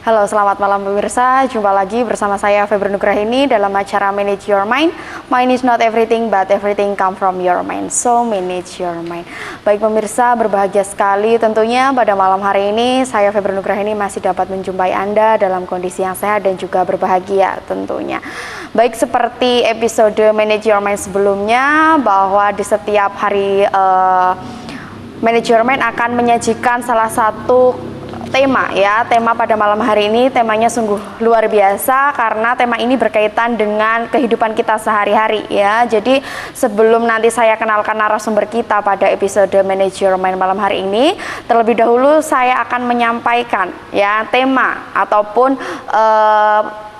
Halo, selamat malam pemirsa. Jumpa lagi bersama saya Febri Nugraini dalam acara Manage Your Mind. Mind is not everything, but everything come from your mind. So manage your mind. Baik pemirsa, berbahagia sekali tentunya pada malam hari ini saya Febri Nugraini masih dapat menjumpai Anda dalam kondisi yang sehat dan juga berbahagia tentunya. Baik seperti episode Manage Your Mind sebelumnya, bahwa di setiap hari Manage Your Mind akan menyajikan salah satu tema tema pada malam hari ini. Temanya sungguh luar biasa karena tema ini berkaitan dengan kehidupan kita sehari-hari ya. Jadi sebelum nanti saya kenalkan narasumber kita pada episode Manage Your Mind malam hari ini, terlebih dahulu saya akan menyampaikan tema ataupun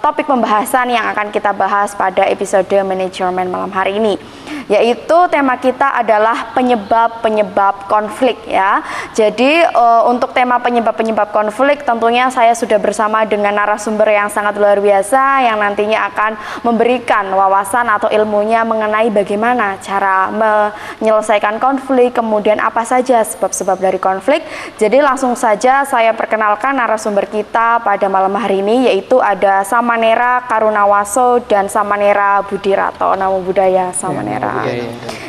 topik pembahasan yang akan kita bahas pada episode Manage Your Mind malam hari ini, yaitu tema kita adalah penyebab-penyebab konflik ya. Jadi untuk tema penyebab-penyebab konflik tentunya saya sudah bersama dengan narasumber yang sangat luar biasa yang nantinya akan memberikan wawasan atau ilmunya mengenai bagaimana cara menyelesaikan konflik, kemudian apa saja sebab-sebab dari konflik. Jadi langsung saja saya perkenalkan narasumber kita pada malam hari ini, yaitu ada Samanera Karunawaso dan Samanera Budirato. Namo Buddhaya Samanera.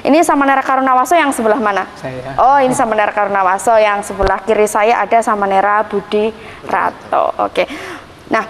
Ini Samanera Karunawaso yang sebelah mana? Saya. Oh, ini Samanera Karunawaso, yang sebelah kiri saya ada Samanera Budirato. Oke. Nah,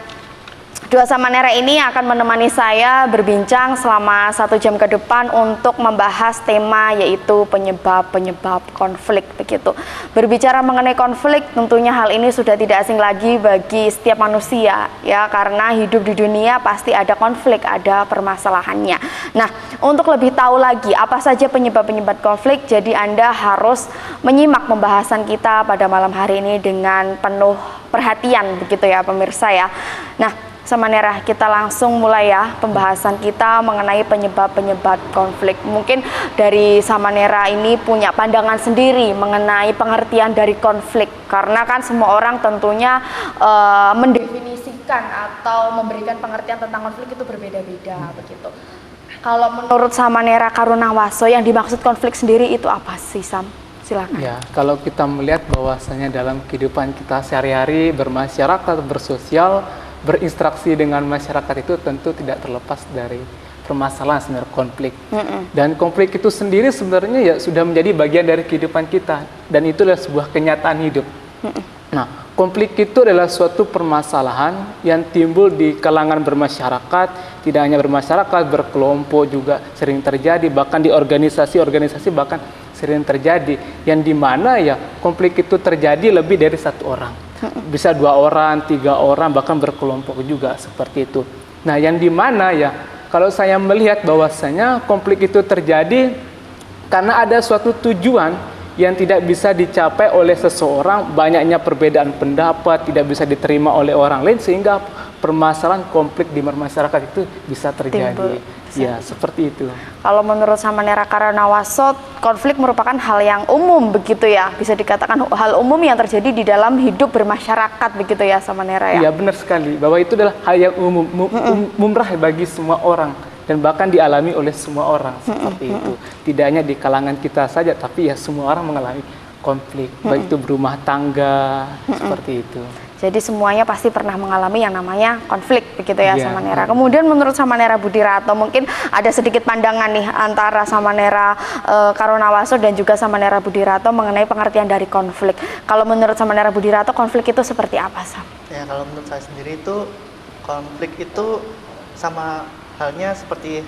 dua Samanera ini akan menemani saya berbincang selama 1 jam ke depan untuk membahas tema yaitu penyebab-penyebab konflik begitu. Berbicara mengenai konflik, tentunya hal ini sudah tidak asing lagi bagi setiap manusia ya, karena hidup di dunia pasti ada konflik, ada permasalahannya. Nah, untuk lebih tahu lagi apa saja penyebab-penyebab konflik, jadi Anda harus menyimak pembahasan kita pada malam hari ini dengan penuh perhatian begitu ya pemirsa ya. Nah, Samanera, kita langsung mulai ya pembahasan kita mengenai penyebab-penyebab konflik. Mungkin dari Samanera ini punya pandangan sendiri mengenai pengertian dari konflik, karena kan semua orang tentunya mendefinisikan atau memberikan pengertian tentang konflik itu berbeda-beda begitu. Kalau menurut Samanera Karunawaso, yang dimaksud konflik sendiri itu apa sih, Sam? Silakan. Ya, kalau kita melihat bahwasanya dalam kehidupan kita sehari-hari, bermasyarakat, bersosial, berinteraksi dengan masyarakat itu tentu tidak terlepas dari permasalahan sebenarnya konflik. Dan konflik itu sendiri sebenarnya ya sudah menjadi bagian dari kehidupan kita, dan itu adalah sebuah kenyataan hidup. Nah, konflik itu adalah suatu permasalahan yang timbul di kalangan bermasyarakat, tidak hanya bermasyarakat, berkelompok juga sering terjadi, bahkan di organisasi-organisasi bahkan sering terjadi, yang dimana ya konflik itu terjadi lebih dari 1 orang. Bisa 2 orang, 3 orang, bahkan berkelompok juga seperti itu. Nah, yang dimana ya kalau saya melihat bahwasanya konflik itu terjadi karena ada suatu tujuan yang tidak bisa dicapai oleh seseorang, banyaknya perbedaan pendapat, tidak bisa diterima oleh orang lain, sehingga permasalahan konflik di masyarakat itu bisa terjadi. Ya, seperti itu. Kalau menurut Samanera Karunawaso, konflik merupakan hal yang umum begitu ya, bisa dikatakan hal umum yang terjadi di dalam hidup bermasyarakat begitu ya Samanera ya. Iya, benar sekali, bahwa itu adalah hal yang umumrah bagi semua orang dan bahkan dialami oleh semua orang seperti itu. Tidak hanya di kalangan kita saja, tapi ya semua orang mengalami konflik, baik itu berumah tangga seperti itu. Jadi semuanya pasti pernah mengalami yang namanya konflik begitu ya Samanera. Kemudian menurut Samanera Budirato, mungkin ada sedikit pandangan nih antara Samanera Karunawaso dan juga Samanera Budirato mengenai pengertian dari konflik. Kalau menurut Samanera Budirato, konflik itu seperti apa, Sam? Ya, kalau menurut saya sendiri itu konflik itu sama halnya seperti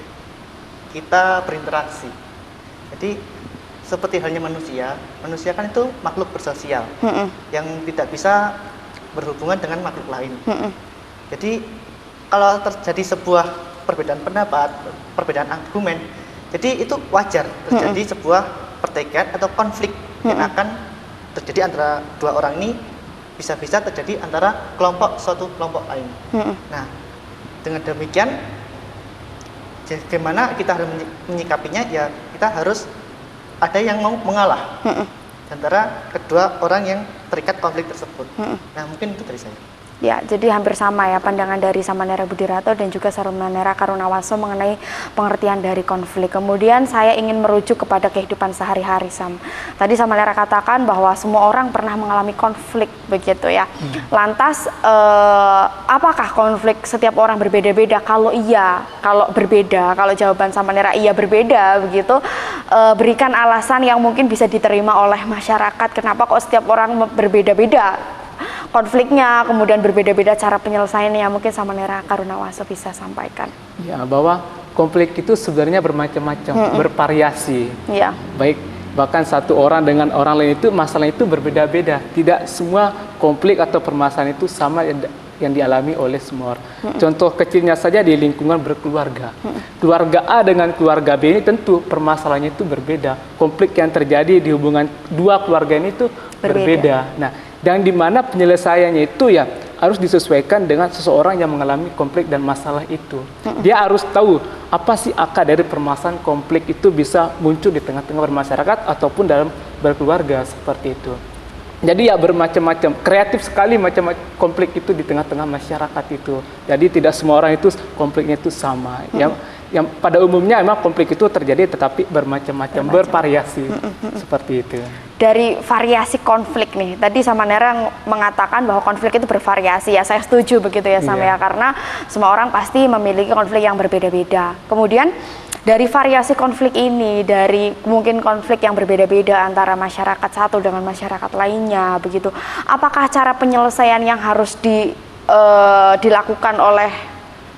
kita berinteraksi. Jadi seperti halnya manusia kan itu makhluk bersosial yang tidak bisa berhubungan dengan makhluk lain. Jadi kalau terjadi sebuah perbedaan pendapat, perbedaan argumen, jadi itu wajar terjadi sebuah pertikaian atau konflik yang akan terjadi antara 2 orang ini, bisa-bisa terjadi antara suatu kelompok lain. Nah, dengan demikian bagaimana kita harus menyikapinya, ya kita harus ada yang mau mengalah antara kedua orang yang terikat konflik tersebut. Nah, mungkin itu dari saya. Ya, jadi hampir sama ya pandangan dari Samanera Budirato dan juga Samanera Karunawaso mengenai pengertian dari konflik. Kemudian saya ingin merujuk kepada kehidupan sehari-hari, Sam. Tadi Samanera katakan bahwa semua orang pernah mengalami konflik, begitu ya. Lantas, apakah konflik setiap orang berbeda-beda? Kalau iya, kalau berbeda, kalau jawaban Samanera iya berbeda, begitu, berikan alasan yang mungkin bisa diterima oleh masyarakat. Kenapa kok setiap orang berbeda-beda konfliknya, kemudian berbeda-beda cara penyelesaiannya, mungkin Samanera Karunawaso bisa sampaikan. Ya, bahwa konflik itu sebenarnya bermacam-macam, bervariasi. Ya. Baik, bahkan satu orang dengan orang lain itu masalah itu berbeda-beda. Tidak semua konflik atau permasalahan itu sama yang dialami oleh semua orang. Contoh kecilnya saja di lingkungan berkeluarga. Keluarga A dengan keluarga B ini tentu permasalahannya itu berbeda. Konflik yang terjadi di hubungan dua keluarga ini itu berbeda. Nah, dan di mana penyelesaiannya itu ya harus disesuaikan dengan seseorang yang mengalami konflik dan masalah itu. Dia harus tahu apa sih akar dari permasalahan konflik itu bisa muncul di tengah-tengah bermasyarakat ataupun dalam berkeluarga seperti itu. Jadi ya bermacam-macam, kreatif sekali macam konflik itu di tengah-tengah masyarakat itu. Jadi tidak semua orang itu konfliknya itu sama. Yang pada umumnya memang konflik itu terjadi tetapi bermacam-macam, bervariasi seperti itu. Dari variasi konflik nih, tadi Samanera mengatakan bahwa konflik itu bervariasi ya, saya setuju begitu ya Sam ya, karena semua orang pasti memiliki konflik yang berbeda-beda. Kemudian dari variasi konflik ini, dari mungkin konflik yang berbeda-beda antara masyarakat satu dengan masyarakat lainnya begitu, apakah cara penyelesaian yang harus dilakukan oleh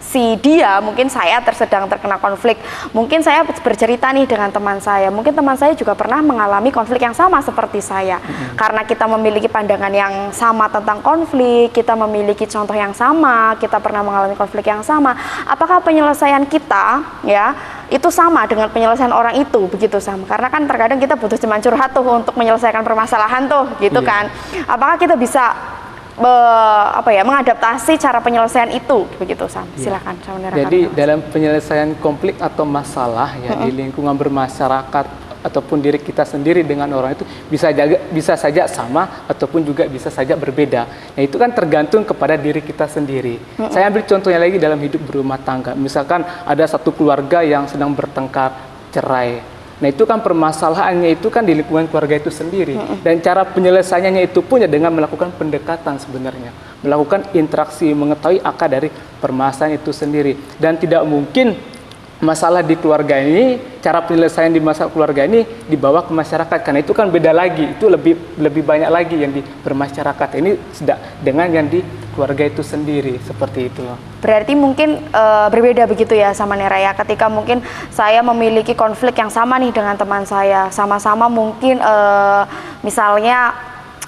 si dia, mungkin saya sedang terkena konflik, mungkin saya bercerita nih dengan teman saya, mungkin teman saya juga pernah mengalami konflik yang sama seperti saya, karena kita memiliki pandangan yang sama tentang konflik, kita memiliki contoh yang sama, kita pernah mengalami konflik yang sama, apakah penyelesaian kita ya itu sama dengan penyelesaian orang itu, begitu Sam? Karena kan terkadang kita butuh cuma curhat tuh untuk menyelesaikan permasalahan tuh, gitu kan? Apakah kita bisa mengadaptasi cara penyelesaian itu, begitu Sam? Silakan Samanera. Jadi dalam penyelesaian konflik atau masalah ya di lingkungan bermasyarakat ataupun diri kita sendiri dengan orang itu bisa saja sama ataupun juga bisa saja berbeda. Nah, itu kan tergantung kepada diri kita sendiri. Saya ambil contohnya lagi dalam hidup berumah tangga. Misalkan ada satu keluarga yang sedang bertengkar, cerai. Nah, itu kan permasalahannya itu kan di lingkungan keluarga itu sendiri. Dan cara penyelesaiannya itu pun ya dengan melakukan pendekatan sebenarnya. Melakukan interaksi, mengetahui akar dari permasalahan itu sendiri. Dan tidak mungkin masalah di keluarga ini, cara penyelesaian di masalah keluarga ini dibawa ke masyarakat. Karena itu kan beda lagi, itu lebih banyak lagi yang di bermasyarakat. Ini dengan yang di keluarga itu sendiri, seperti itu. Berarti mungkin berbeda begitu ya Samanera ya, ketika mungkin saya memiliki konflik yang sama nih dengan teman saya, sama-sama mungkin misalnya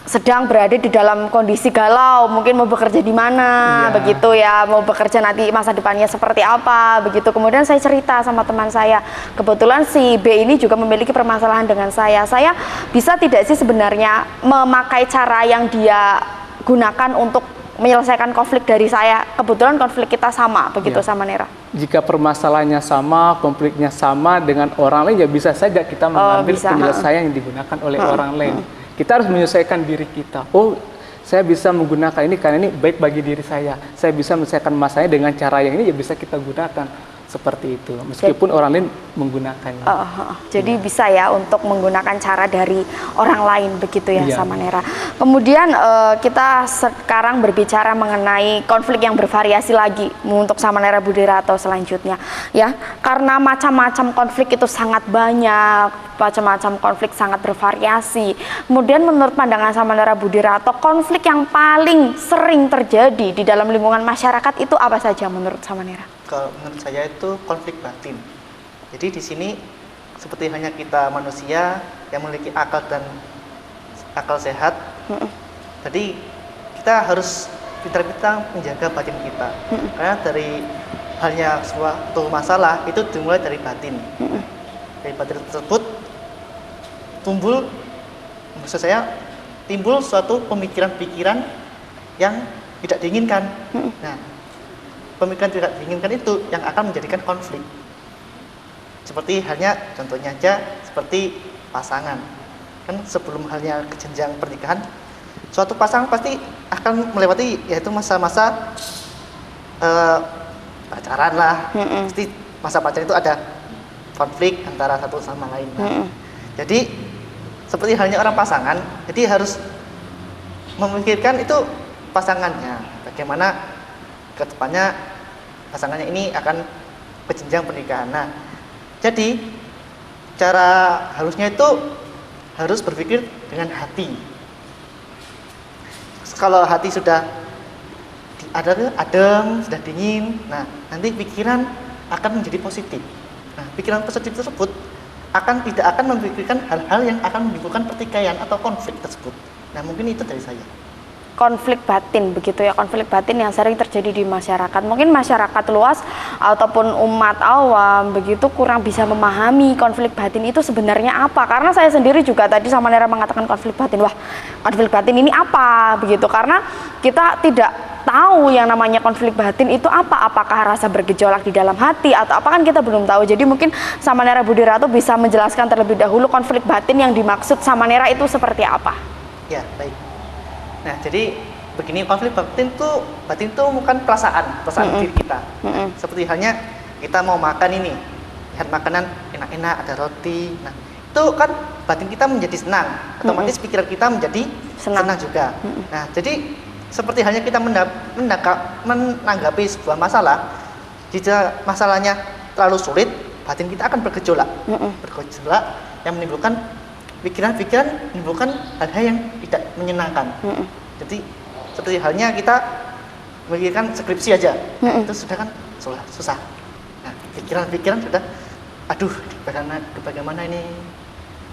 sedang berada di dalam kondisi galau, mungkin mau bekerja di mana, begitu ya, mau bekerja nanti masa depannya seperti apa, begitu. Kemudian saya cerita sama teman saya, kebetulan si B ini juga memiliki permasalahan dengan saya bisa tidak sih sebenarnya memakai cara yang dia gunakan untuk menyelesaikan konflik dari saya, kebetulan konflik kita sama, begitu Samanera. Jika permasalahannya sama, konfliknya sama dengan orang lain, ya bisa saja kita mengambil penyelesaian yang digunakan oleh orang lain. Kita harus menyesuaikan diri kita. Oh, saya bisa menggunakan ini karena ini baik bagi diri saya. Saya bisa menyelesaikan masalahnya dengan cara yang ini, ya bisa kita gunakan. Seperti itu, meskipun orang lain menggunakannya. Jadi bisa ya untuk menggunakan cara dari orang lain, begitu ya Samanera. Kemudian kita sekarang berbicara mengenai konflik yang bervariasi lagi untuk Samanera Budirato selanjutnya. Ya, karena macam-macam konflik itu sangat banyak, macam-macam konflik sangat bervariasi. Kemudian menurut pandangan Samanera Budirato, konflik yang paling sering terjadi di dalam lingkungan masyarakat itu apa saja menurut Samanera? Kalau menurut saya itu konflik batin. Jadi di sini seperti hanya kita manusia yang memiliki akal dan akal sehat. Jadi kita harus pintar-pintar menjaga batin kita. Karena dari halnya suatu masalah itu dimulai dari batin. Dari batin tersebut timbul suatu pemikiran-pikiran yang tidak diinginkan. Nah, pemikiran tidak diinginkan itu yang akan menjadikan konflik. Seperti halnya, contohnya aja seperti pasangan. Kan sebelum halnya ke jenjang pernikahan, suatu pasangan pasti akan melewati yaitu masa-masa pacaran lah. Pasti masa pacaran itu ada konflik antara satu sama lain. Jadi seperti halnya orang pasangan, jadi harus memikirkan itu pasangannya, bagaimana ke depannya pasangannya ini akan ke jenjang pernikahan. Nah, jadi cara harusnya itu harus berpikir dengan hati. Kalau hati sudah adem, sudah dingin, nah nanti pikiran akan menjadi positif. Nah, pikiran positif tersebut tidak akan memikirkan hal-hal yang akan menimbulkan pertikaian atau konflik tersebut. Nah, mungkin itu dari saya. Konflik batin begitu ya, konflik batin yang sering terjadi di masyarakat. Mungkin masyarakat luas ataupun umat awam begitu kurang bisa memahami konflik batin itu sebenarnya apa. Karena saya sendiri juga tadi sama Nera mengatakan konflik batin. Wah, konflik batin ini apa begitu? Karena kita tidak tahu yang namanya konflik batin itu apa. Apakah rasa bergejolak di dalam hati atau apa, kan kita belum tahu. Jadi mungkin sama Nera Budirato bisa menjelaskan terlebih dahulu konflik batin yang dimaksud sama Nera itu seperti apa. Ya, baik. Nah, jadi begini, konflik batin itu bukan perasaan diri kita. Seperti halnya kita mau makan ini, lihat makanan enak-enak, ada roti. Nah, itu kan batin kita menjadi senang, otomatis pikiran kita menjadi senang juga. Nah, jadi seperti halnya kita menanggapi sebuah masalah, jika masalahnya terlalu sulit, batin kita akan bergejolak, yang menimbulkan pikiran-pikiran, menimbulkan hal-hal yang tidak menyenangkan. Jadi seperti halnya kita memikirkan skripsi aja, itu sudah kan susah. Nah, pikiran-pikiran sudah, aduh, bagaimana ini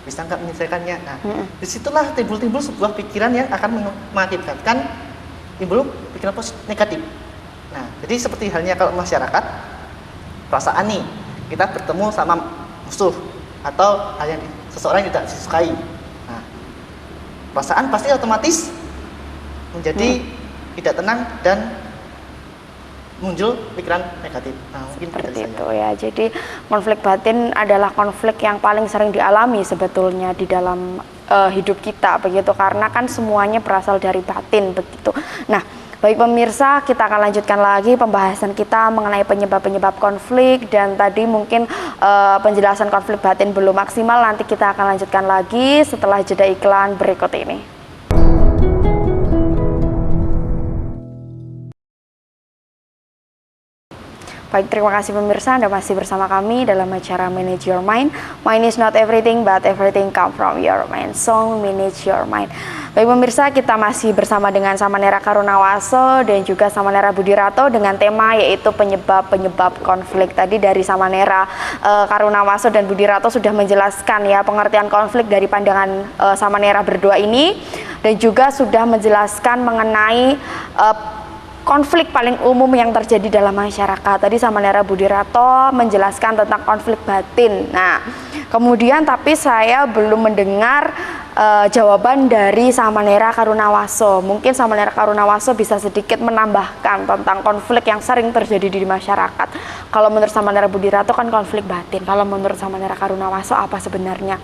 bisa nggak menyelesaikannya. Nah, disitulah timbul sebuah pikiran yang akan mengakibatkan timbul pikiran negatif. Nah, jadi seperti halnya kalau masyarakat, perasaan nih, kita bertemu sama musuh atau hal yang seseorang yang tidak disukai. Nah, perasaan pasti otomatis menjadi tidak tenang dan muncul pikiran negatif. Nah, mungkin seperti itu ya. Jadi konflik batin adalah konflik yang paling sering dialami sebetulnya di dalam hidup kita begitu, karena kan semuanya berasal dari batin begitu. Nah, baik pemirsa, kita akan lanjutkan lagi pembahasan kita mengenai penyebab-penyebab konflik, dan tadi mungkin penjelasan konflik batin belum maksimal, nanti kita akan lanjutkan lagi setelah jeda iklan berikut ini. Baik, terima kasih pemirsa, Anda masih bersama kami dalam acara Manage Your Mind. Mind is not everything, but everything come from your mind. So, manage your mind. Baik pemirsa, kita masih bersama dengan Samanera Karunawaso dan juga Samanera Budirato dengan tema yaitu penyebab-penyebab konflik. Tadi dari Samanera Karunawaso dan Budirato sudah menjelaskan ya pengertian konflik dari pandangan Samanera berdua ini, dan juga sudah menjelaskan mengenai konflik paling umum yang terjadi dalam masyarakat. Tadi Samanera Budirato menjelaskan tentang konflik batin. Nah, kemudian tapi saya belum mendengar jawaban dari Samanera Karunawaso. Mungkin Samanera Karunawaso bisa sedikit menambahkan tentang konflik yang sering terjadi di masyarakat. Kalau menurut Samanera Budirato kan konflik batin. Kalau menurut Samanera Karunawaso apa sebenarnya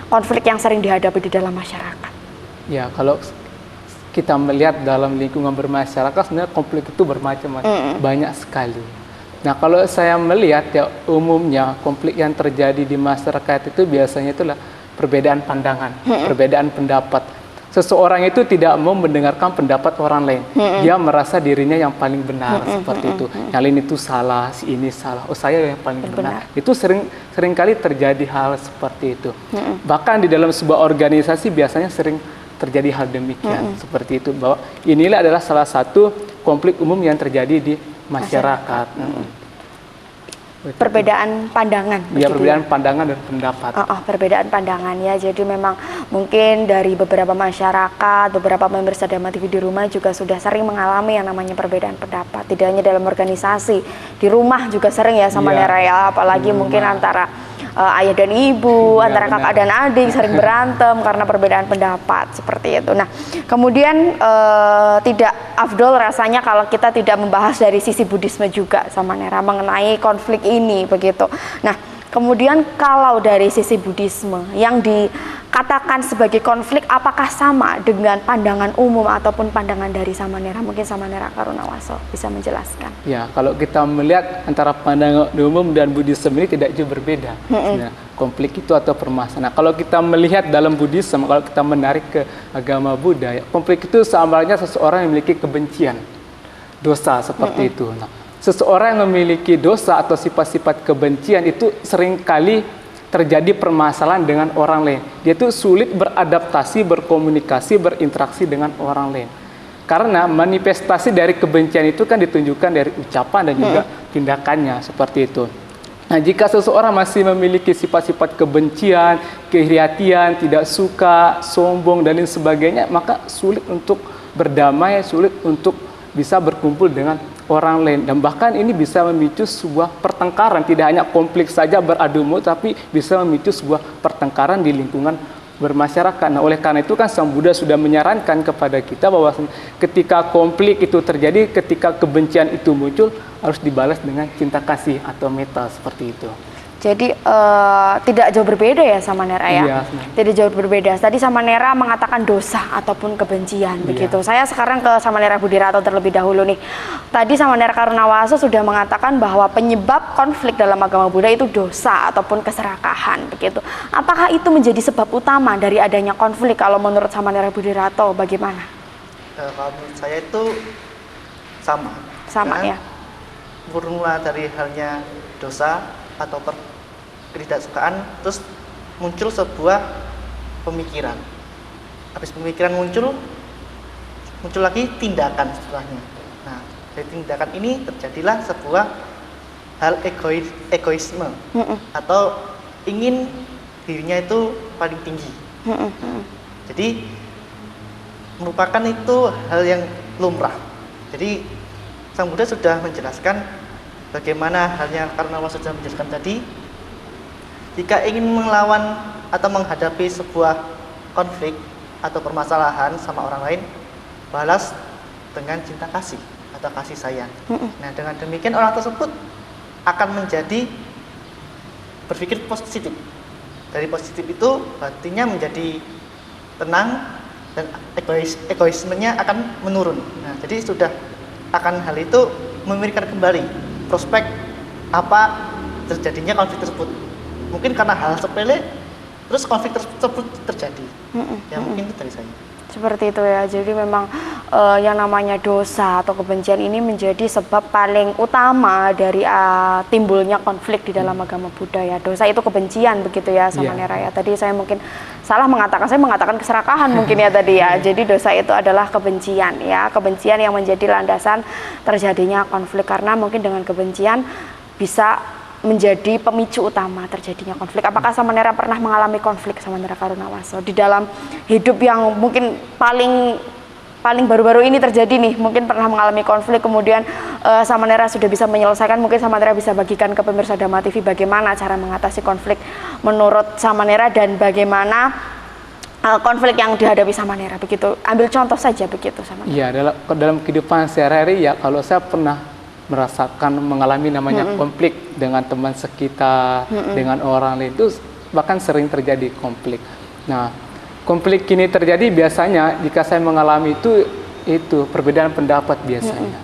konflik yang sering dihadapi di dalam masyarakat? Ya, kalau kita melihat dalam lingkungan bermasyarakat, sebenarnya konflik itu bermacam-macam, banyak sekali. Nah, kalau saya melihat ya umumnya konflik yang terjadi di masyarakat itu biasanya itulah perbedaan pandangan, perbedaan pendapat. Seseorang itu tidak mau mendengarkan pendapat orang lain. Dia merasa dirinya yang paling benar, seperti itu. Yang lain itu salah, si ini salah. Oh, saya yang paling benar. Itu sering kali terjadi hal seperti itu. Bahkan di dalam sebuah organisasi biasanya sering terjadi hal demikian, seperti itu, bahwa inilah adalah salah satu konflik umum yang terjadi di masyarakat. Perbedaan pandangan. Ya, perbedaan pandangan dan pendapat. Perbedaan pandangan ya. Jadi memang mungkin dari beberapa masyarakat, beberapa pemirsa Dharma TV di rumah juga sudah sering mengalami yang namanya perbedaan pendapat. Tidak hanya dalam organisasi, di rumah juga sering ya sama Nera ya. Apalagi mungkin antara ayah dan ibu, antara kakak dan adik sering berantem karena perbedaan pendapat seperti itu. Nah, kemudian tidak afdol rasanya kalau kita tidak membahas dari sisi Buddhisme juga sama Nera mengenai konflik ini begitu. Nah, kemudian kalau dari sisi Buddhisme yang katakan sebagai konflik, apakah sama dengan pandangan umum ataupun pandangan dari Samanera? Mungkin Samanera Karunawaso bisa menjelaskan. Ya, kalau kita melihat antara pandangan umum dan Buddhisme ini tidak jauh berbeda. Nah, konflik itu atau permasalahan. Nah, kalau kita melihat dalam Buddhisme, kalau kita menarik ke agama Buddha, ya, konflik itu sebenarnya seseorang yang memiliki kebencian, dosa seperti itu. Nah, seseorang yang memiliki dosa atau sifat-sifat kebencian itu seringkali terjadi permasalahan dengan orang lain. Dia tuh sulit beradaptasi, berkomunikasi, berinteraksi dengan orang lain. Karena manifestasi dari kebencian itu kan ditunjukkan dari ucapan dan juga tindakannya, seperti itu. Nah, jika seseorang masih memiliki sifat-sifat kebencian, kehati-hatian, tidak suka, sombong, dan lain sebagainya, maka sulit untuk berdamai, sulit untuk bisa berkumpul dengan orang lain, dan bahkan ini bisa memicu sebuah pertengkaran, tidak hanya konflik saja beradu mulut, tapi bisa memicu sebuah pertengkaran di lingkungan bermasyarakat. Nah, oleh karena itu kan Sang Buddha sudah menyarankan kepada kita bahwa ketika konflik itu terjadi, ketika kebencian itu muncul, harus dibalas dengan cinta kasih atau metta, seperti itu. Jadi tidak jauh berbeda ya Samanera ya? Iya. Tidak jauh berbeda. Tadi Samanera mengatakan dosa ataupun kebencian, begitu. Saya sekarang ke Samanera Budirato terlebih dahulu nih. Tadi Samanera Karunawaso sudah mengatakan bahwa penyebab konflik dalam agama Buddha itu dosa ataupun keserakahan, begitu. Apakah itu menjadi sebab utama dari adanya konflik kalau menurut Samanera Budirato? Bagaimana? Kalau menurut saya itu sama. Sama ya? Bermula dari halnya dosa atau ketidaksukaan, terus muncul sebuah pemikiran. Habis pemikiran muncul lagi tindakan setelahnya. Nah, dari tindakan ini terjadilah sebuah hal egoisme atau ingin dirinya itu paling tinggi. Jadi merupakan itu hal yang lumrah. Jadi Sang Buddha sudah menjelaskan bagaimana halnya Karunawaso sudah menjelaskan tadi, jika ingin melawan atau menghadapi sebuah konflik atau permasalahan sama orang lain, balas dengan cinta kasih atau kasih sayang. Nah, dengan demikian orang tersebut akan menjadi berpikir positif. Dari positif itu artinya menjadi tenang dan egoismenya akan menurun. Nah, jadi sudah akan hal itu memikirkan kembali prospek apa terjadinya konflik tersebut. Mungkin karena hal sepele terus konflik tersebut terjadi. Ya mungkin itu dari saya. Seperti itu ya. Jadi memang yang namanya dosa atau kebencian ini menjadi sebab paling utama dari timbulnya konflik di dalam agama Buddha ya. Dosa itu kebencian, begitu ya Samanera ya. Tadi saya mungkin salah mengatakan, saya mengatakan keserakahan mungkin ya tadi ya. Jadi dosa itu adalah kebencian ya. Kebencian yang menjadi landasan terjadinya konflik, karena mungkin dengan kebencian bisa menjadi pemicu utama terjadinya konflik. Apakah Samanera pernah mengalami konflik, Samanera Karunawaso, di dalam hidup yang mungkin paling baru-baru ini terjadi nih? Mungkin pernah mengalami konflik, kemudian Samanera sudah bisa menyelesaikan. Mungkin Samanera bisa bagikan ke pemirsa Dhamma TV bagaimana cara mengatasi konflik menurut Samanera dan bagaimana konflik yang dihadapi Samanera, begitu. Ambil contoh saja begitu Samanera. Iya, dalam kehidupan sehari-hari ya, kalau saya pernah merasakan mengalami namanya konflik dengan teman sekitar, dengan orang lain, itu bahkan sering terjadi konflik. Nah, konflik ini terjadi biasanya jika saya mengalami itu perbedaan pendapat biasanya.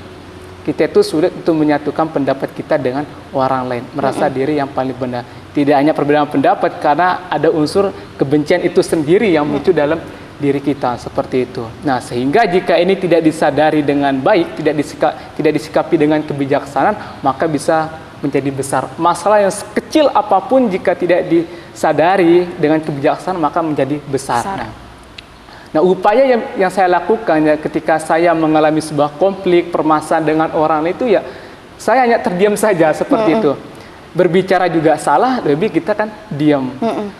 Kita itu sulit untuk menyatukan pendapat kita dengan orang lain, merasa diri yang paling benar. Tidak hanya perbedaan pendapat, karena ada unsur kebencian itu sendiri yang muncul dalam diri kita, seperti itu. Nah, sehingga jika ini tidak disadari dengan baik, tidak disikapi dengan kebijaksanaan, maka bisa menjadi besar. Masalah yang kecil apapun jika tidak disadari dengan kebijaksanaan, maka menjadi besar. Nah, upaya yang saya lakukan ya, ketika saya mengalami sebuah konflik, permasalahan dengan orang itu ya, saya hanya terdiam saja seperti itu. Berbicara juga salah, lebih kita kan diam.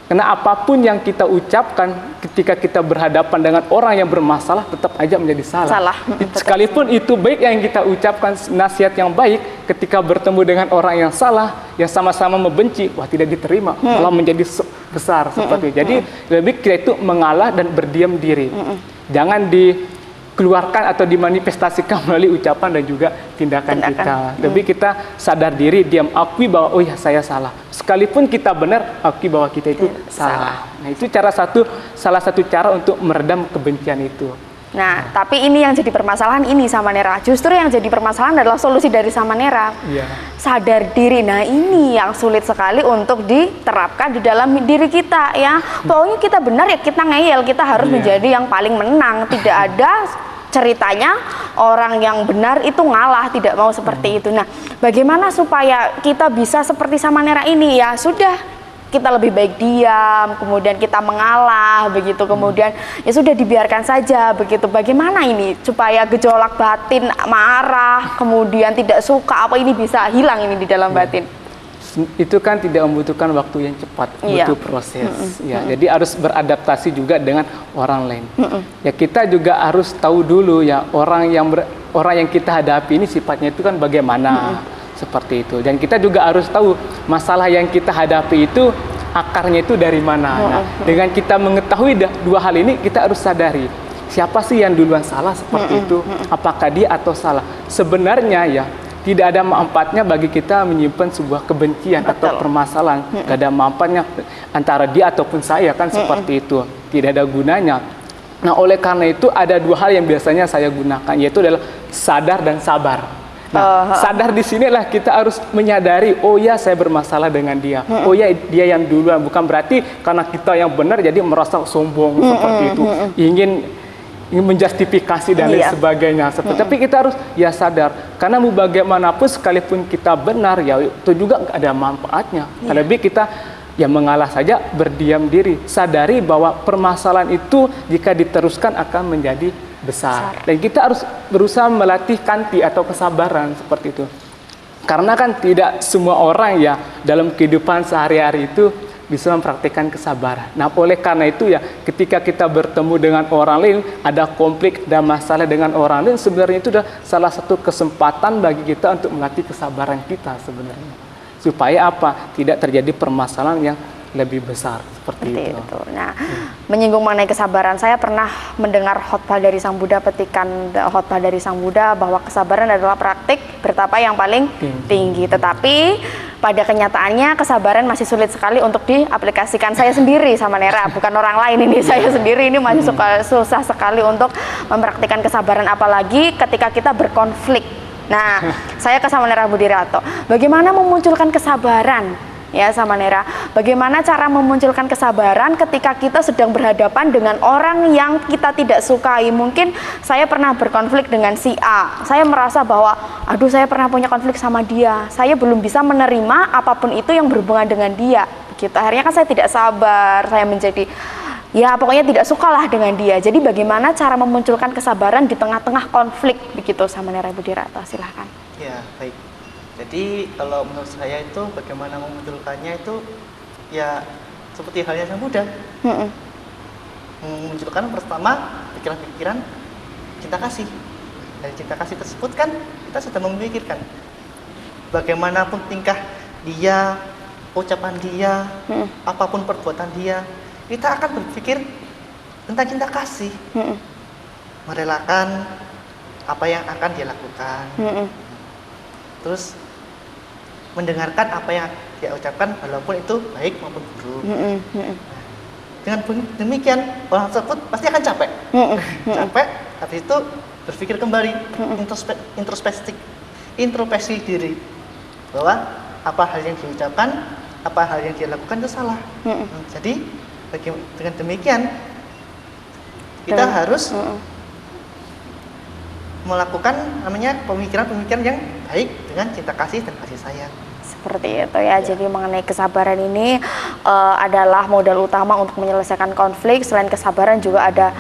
Karena apapun yang kita ucapkan ketika kita berhadapan dengan orang yang bermasalah, tetap aja menjadi salah. Sekalipun itu baik yang kita ucapkan, nasihat yang baik, ketika bertemu dengan orang yang salah, yang sama-sama membenci, wah tidak diterima, malah menjadi besar seperti itu. Jadi lebih kita itu mengalah dan berdiam diri. Jangan keluarkan atau dimanifestasikan melalui ucapan dan juga tindakan kita. Lebih kita sadar diri, diam, akui bahwa oh ya saya salah. Sekalipun kita benar, akui bahwa kita itu salah. Nah, itu salah satu cara untuk meredam kebencian itu. Nah, tapi ini yang jadi permasalahan ini Samanera. Justru yang jadi permasalahan adalah solusi dari Samanera. Sadar diri. Nah, ini yang sulit sekali untuk diterapkan di dalam diri kita ya. Pokoknya kita benar ya kita ngeyel, kita harus menjadi yang paling menang. Tidak ada ceritanya orang yang benar itu ngalah, tidak mau seperti itu. Nah, bagaimana supaya kita bisa seperti Samanera ini? Ya sudah, kita lebih baik diam, kemudian kita mengalah begitu, kemudian ya sudah dibiarkan saja begitu. Bagaimana ini supaya gejolak batin, marah, kemudian tidak suka apa ini bisa hilang ini di dalam batin? Itu kan tidak membutuhkan waktu yang cepat, butuh proses. Jadi harus beradaptasi juga dengan orang lain. Ya kita juga harus tahu dulu ya orang yang kita hadapi ini sifatnya itu kan bagaimana. Seperti itu, dan kita juga harus tahu masalah yang kita hadapi itu akarnya itu dari mana. Nah, dengan kita mengetahui dua hal ini, kita harus sadari siapa sih yang duluan salah seperti itu, apakah dia atau salah. Sebenarnya ya tidak ada manfaatnya bagi kita menyimpan sebuah kebencian atau permasalahan. Tidak ada manfaatnya antara dia ataupun saya kan seperti itu, tidak ada gunanya. Nah, oleh karena itu ada dua hal yang biasanya saya gunakan, yaitu adalah sadar dan sabar. Nah, sadar di sinilah kita harus menyadari, oh ya saya bermasalah dengan dia, oh ya dia yang duluan, bukan berarti karena kita yang benar jadi merasa sombong seperti itu, ingin menjustifikasi dan lain sebagainya. Tapi kita harus ya sadar, karena mau bagaimanapun sekalipun kita benar ya itu juga nggak ada manfaatnya. Lebih kita ya mengalah saja, berdiam diri, sadari bahwa permasalahan itu jika diteruskan akan menjadi besar. Dan kita harus berusaha melatih kanti atau kesabaran seperti itu. Karena kan tidak semua orang ya dalam kehidupan sehari-hari itu bisa mempraktikkan kesabaran. Nah, oleh karena itu ya ketika kita bertemu dengan orang lain, ada konflik dan masalah dengan orang lain, sebenarnya itu adalah salah satu kesempatan bagi kita untuk melatih kesabaran kita sebenarnya. Supaya apa? Tidak terjadi permasalahan yang lebih besar seperti itu. Nah, menyinggung mengenai kesabaran, saya pernah mendengar khotbah dari Sang Buddha, petikan khotbah dari Sang Buddha bahwa kesabaran adalah praktik bertapa yang paling tinggi. Tetapi pada kenyataannya kesabaran masih sulit sekali untuk diaplikasikan. Saya sendiri Samanera, bukan orang lain ini. Saya sendiri ini masih susah sekali untuk mempraktikkan kesabaran, apalagi ketika kita berkonflik. Nah, saya ke Samanera Budirato. Bagaimana memunculkan kesabaran? Ya Samanera, bagaimana cara memunculkan kesabaran ketika kita sedang berhadapan dengan orang yang kita tidak sukai? Mungkin saya pernah berkonflik dengan si A, saya merasa bahwa aduh saya pernah punya konflik sama dia, saya belum bisa menerima apapun itu yang berhubungan dengan dia begitu. Akhirnya kan saya tidak sabar, saya menjadi ya pokoknya tidak sukalah dengan dia. Jadi bagaimana cara memunculkan kesabaran di tengah-tengah konflik begitu Samanera Budirato? Silahkan. Ya baik. Jadi kalau menurut saya itu bagaimana memunculkannya itu ya seperti halnya Sang Buddha. Memunculkan pertama pikiran-pikiran cinta kasih. Dari cinta kasih tersebut kan kita sudah memikirkan bagaimanapun tingkah dia, ucapan dia, apapun perbuatan dia, kita akan berpikir tentang cinta kasih. Merelakan apa yang akan dia lakukan. Terus mendengarkan apa yang dia ucapkan walaupun itu baik maupun buruk. Dengan demikian orang tersebut pasti akan capek. Capek, habis itu berpikir kembali, introspeksi diri bahwa apa hal yang diucapkan, apa hal yang dia lakukan itu salah. Jadi dengan demikian kita harus melakukan namanya pemikiran-pemikiran yang baik dengan cinta kasih dan kasih sayang. Seperti itu ya. Jadi mengenai kesabaran ini adalah modal utama untuk menyelesaikan konflik. Selain kesabaran juga ada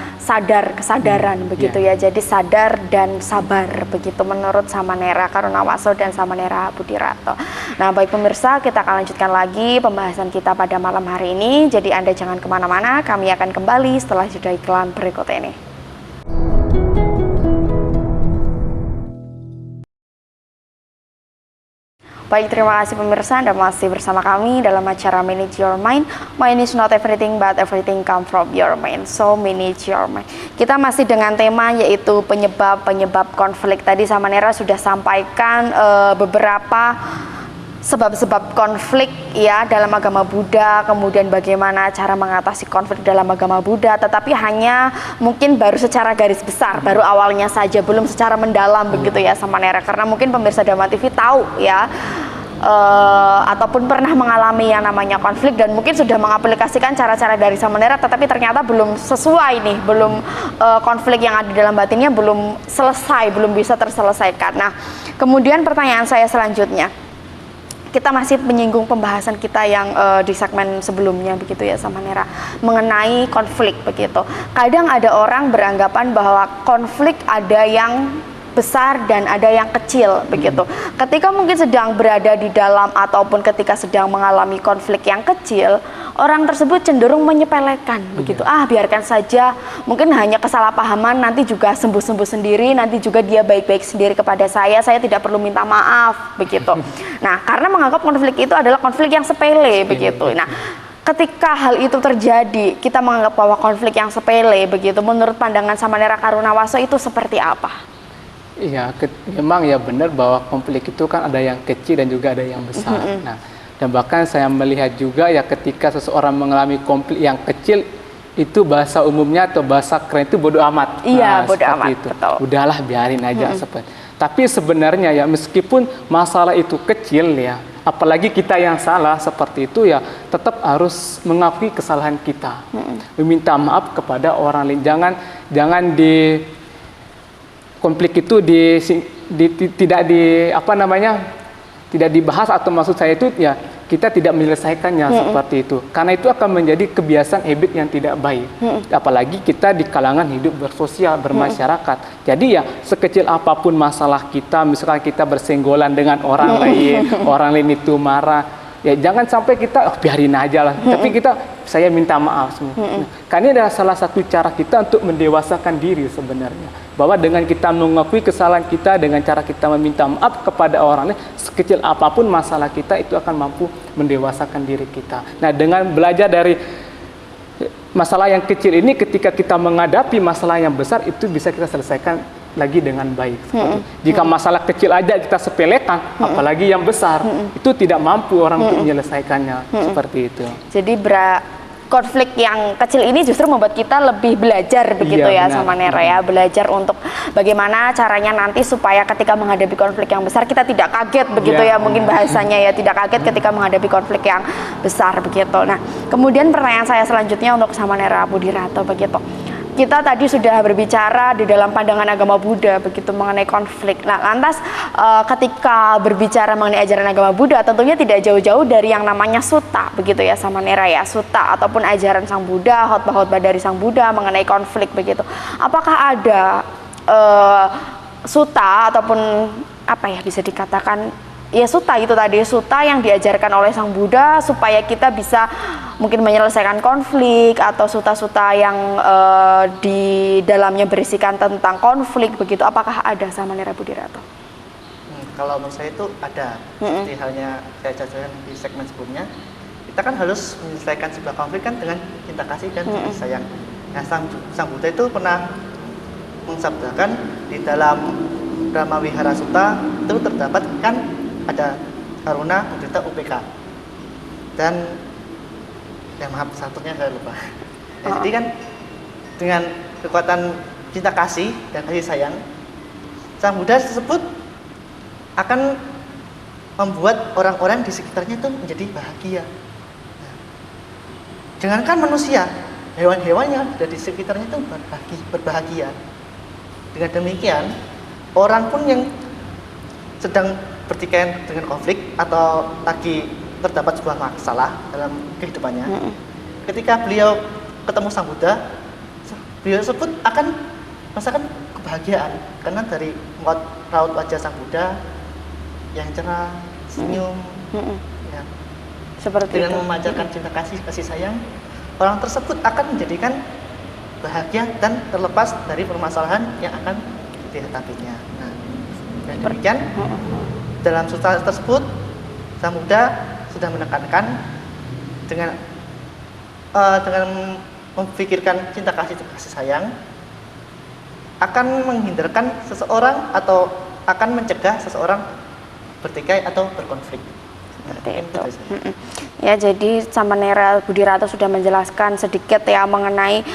kesadaran begitu ya. Jadi sadar dan sabar begitu menurut Samanera Karunawaso dan Samanera Budirato. Nah baik pemirsa, kita akan lanjutkan lagi pembahasan kita pada malam hari ini. Jadi Anda jangan kemana-mana, kami akan kembali setelah jeda iklan berikut ini. Baik, terima kasih pemirsa, Anda masih bersama kami dalam acara Manage Your Mind. Mind is not everything, but everything come from your mind. So, manage your mind. Kita masih dengan tema yaitu penyebab konflik. Tadi sama Nera sudah sampaikan beberapa sebab-sebab konflik ya dalam agama Buddha, kemudian bagaimana cara mengatasi konflik dalam agama Buddha, tetapi hanya mungkin baru secara garis besar, baru awalnya saja, belum secara mendalam begitu ya sama Nera, karena mungkin pemirsa Dharma TV tahu ya ataupun pernah mengalami yang namanya konflik dan mungkin sudah mengaplikasikan cara-cara dari Samanera, tetapi ternyata belum sesuai nih, belum konflik yang ada dalam batinnya belum selesai, belum bisa terselesaikan. Nah, kemudian pertanyaan saya selanjutnya, kita masih menyinggung pembahasan kita yang di segmen sebelumnya begitu ya sama Nera mengenai konflik begitu. Kadang ada orang beranggapan bahwa konflik ada yang besar dan ada yang kecil begitu. Ketika mungkin sedang berada di dalam ataupun ketika sedang mengalami konflik yang kecil, orang tersebut cenderung menyepelekan begitu. Biarkan saja, mungkin hanya kesalahpahaman, nanti juga sembuh-sembuh sendiri, nanti juga dia baik-baik sendiri kepada saya tidak perlu minta maaf begitu. Nah, karena menganggap konflik itu adalah konflik yang sepele begitu. Nah, ketika hal itu terjadi, kita menganggap bahwa konflik yang sepele begitu, menurut pandangan Samanera Karunawaso itu seperti apa? Iya, memang ya benar bahwa konflik itu kan ada yang kecil dan juga ada yang besar. Nah, dan bahkan saya melihat juga ya ketika seseorang mengalami konflik yang kecil itu bahasa umumnya atau bahasa keren itu bodoh amat. Iya, bodoh amat. Itu. Betul. Udahlah biarin aja seperti. Tapi sebenarnya ya meskipun masalah itu kecil ya, apalagi kita yang salah seperti itu ya tetap harus mengakui kesalahan kita, meminta maaf kepada orang lain. Jangan di konflik itu tidak dibahas, atau maksud saya itu ya kita tidak menyelesaikannya seperti itu, karena itu akan menjadi kebiasaan habit yang tidak baik, apalagi kita di kalangan hidup bersosial, bermasyarakat. Jadi ya sekecil apapun masalah kita, misalkan kita bersenggolan dengan orang lain, orang lain itu marah, ya jangan sampai kita biarin aja lah, tapi saya minta maaf semua. Karena ini adalah salah satu cara kita untuk mendewasakan diri sebenarnya, bahwa dengan kita mengakui kesalahan kita, dengan cara kita meminta maaf kepada orang lain, sekecil apapun masalah kita itu akan mampu mendewasakan diri kita. Nah, dengan belajar dari masalah yang kecil ini, ketika kita menghadapi masalah yang besar itu bisa kita selesaikan lagi dengan baik. Jika masalah kecil aja kita sepelekan, apalagi yang besar, itu tidak mampu orang untuk menyelesaikannya, seperti itu. Jadi konflik yang kecil ini justru membuat kita lebih belajar begitu ya sama Nera ya, belajar untuk bagaimana caranya nanti supaya ketika menghadapi konflik yang besar kita tidak kaget begitu ya, mungkin bahasanya ya, tidak kaget ketika menghadapi konflik yang besar begitu. Nah, kemudian pertanyaan saya selanjutnya untuk sama Nera Budirato begitu. Kita tadi sudah berbicara di dalam pandangan agama Buddha begitu mengenai konflik. Nah, lantas ketika berbicara mengenai ajaran agama Buddha, tentunya tidak jauh-jauh dari yang namanya sutta begitu ya sama Nera ya, sutta ataupun ajaran Sang Buddha, khotbah-khotbah dari Sang Buddha mengenai konflik begitu. Apakah ada sutta ataupun apa ya bisa dikatakan ya sutta itu tadi, sutta yang diajarkan oleh Sang Buddha supaya kita bisa mungkin menyelesaikan konflik, atau sutta-sutta yang di dalamnya berisikan tentang konflik begitu, apakah ada sama Nera Budirato? Kalau menurut saya itu ada, seperti halnya saya jelaskan di segmen sebelumnya, kita kan harus menyelesaikan sebuah konflik kan dengan cinta kasih dan kasih sayang. Nah, Sang Buddha itu pernah mensabdakan di dalam Dhamma Wihara Sutta itu terdapat kan ada karuna, mudita, upeka, dan yang maaf satunya saya lupa. Ya, jadi kan dengan kekuatan cinta kasih dan kasih sayang, Sang Buddha tersebut akan membuat orang-orang di sekitarnya itu menjadi bahagia. Nah, jangankan manusia, hewan-hewan yang ada di sekitarnya itu berbahagia. Dengan demikian, orang pun yang sedang bertikaian dengan konflik atau lagi terdapat sebuah masalah dalam kehidupannya, ketika beliau ketemu Sang Buddha, beliau tersebut akan merasakan kebahagiaan karena dari raut wajah Sang Buddha yang cerah, senyum, ya. Seperti dengan itu. memancarkan cinta kasih sayang, orang tersebut akan menjadikan bahagia dan terlepas dari permasalahan yang akan dihadapinya. Nah, dan demikian dalam sutta tersebut Sang Buddha sudah menekankan dengan memikirkan cinta kasih sayang akan menghindarkan seseorang atau akan mencegah seseorang bertikai atau berkonflik. Seperti itu. Ya, jadi Samanera Buddhirata sudah menjelaskan sedikit ya mengenai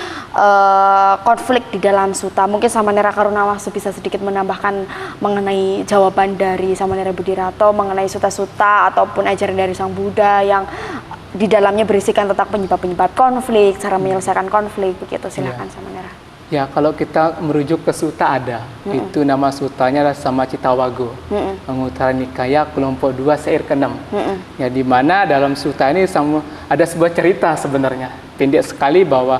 konflik di dalam suta. Mungkin Samanera Karunawasu bisa sedikit menambahkan mengenai jawaban dari Samanera Buddhirata mengenai suta-suta ataupun ajaran dari Sang Buddha yang di dalamnya berisikan tentang penyebab-penyebab konflik, cara menyelesaikan konflik, begitu. Silakan Samanera. Ya, kalau kita merujuk ke suta ada, itu nama sutanya adalah Samacitawago, Anguttara Nikaya kelompok 2 syair ke-6. Ya, di mana dalam suta ini ada sebuah cerita sebenarnya, pendek sekali, bahwa